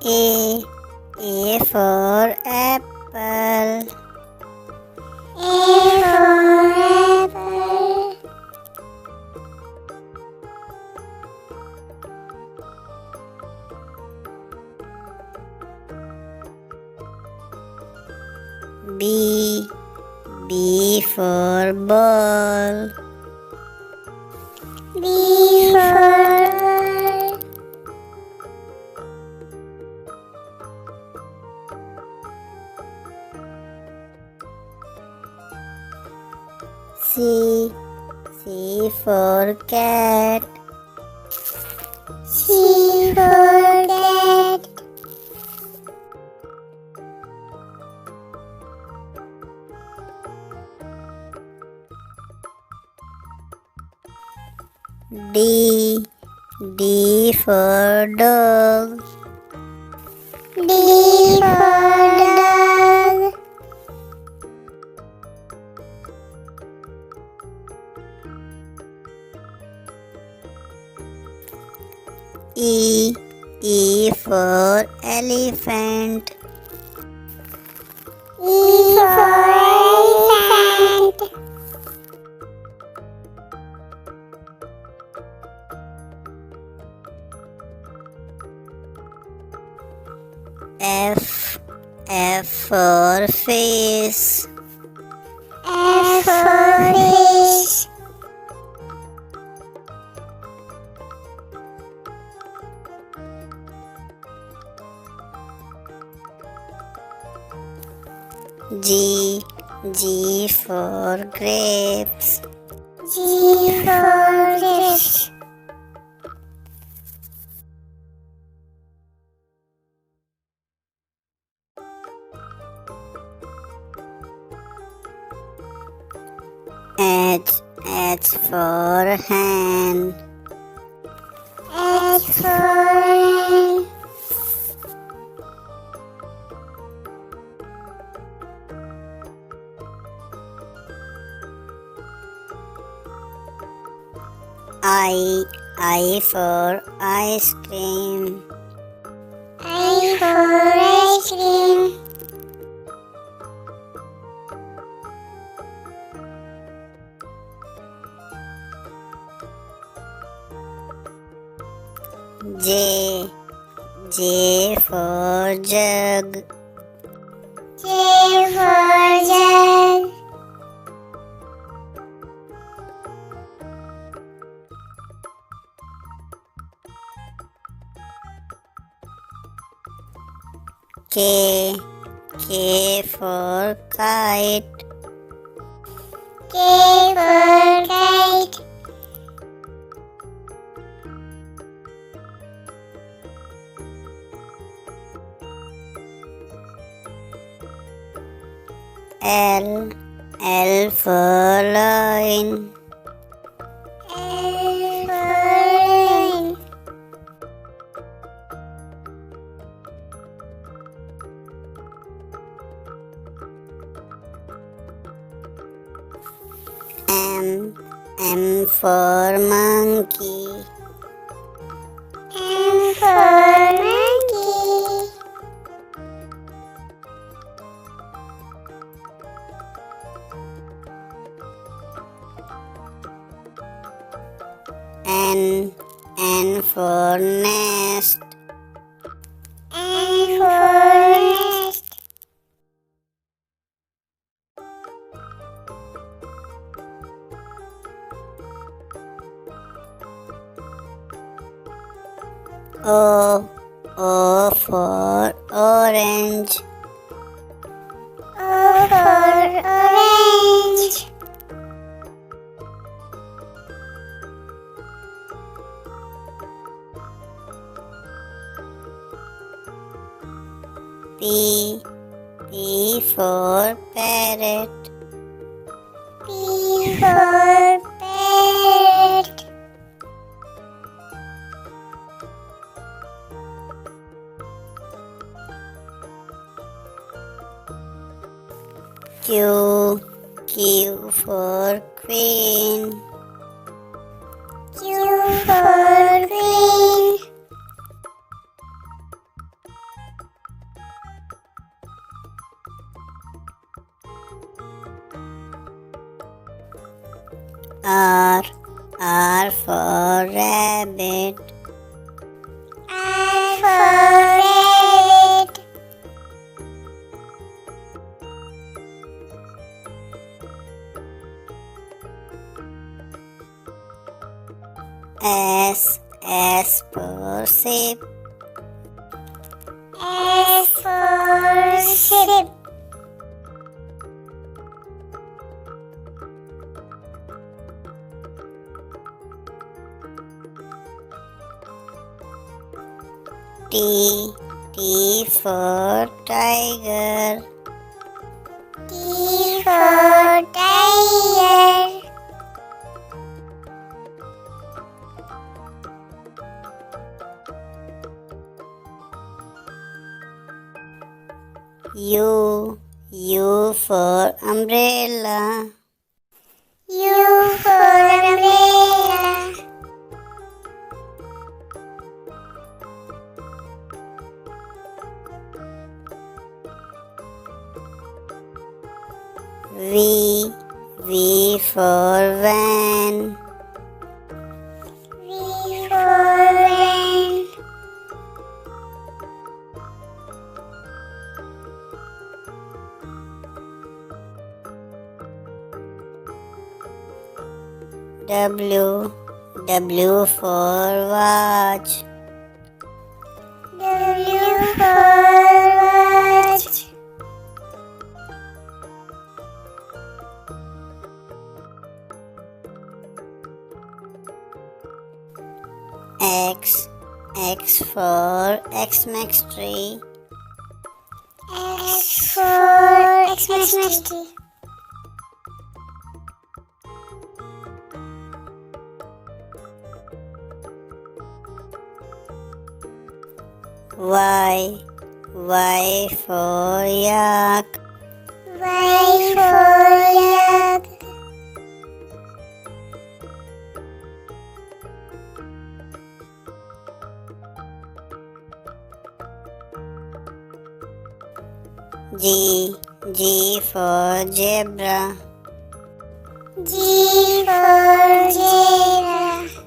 A. A for apple. A for apple. B. B for ball. B for ball. C. C for cat. C for cat. D. D for dog. D for dog. E. E for elephant. E for elephant. F. F for fish. F for fish. G. G for grapes. G for grapes. H. H for hen. H for hen. I for ice cream. I for ice cream. J. J for jug. J for jug. K. K for kite. K for kite. L. L for lion. L for lion. M. M for monkey. M for monkey. N. N for nest. N for nest. O. O for orange. O for orange. P. P for parrot. P for parrot. Q. Q for queen. Q for queen. R for rabbit. R for rabbit. S for sheep. S for sheep. T for tiger. T for tiger. U for umbrella. U for umbrella. V for van. V for van. W for watch. W for watch. X for Xmas tree. X for Xmas tree. Y for yak. Y for yak. G for zebra. G for zebra.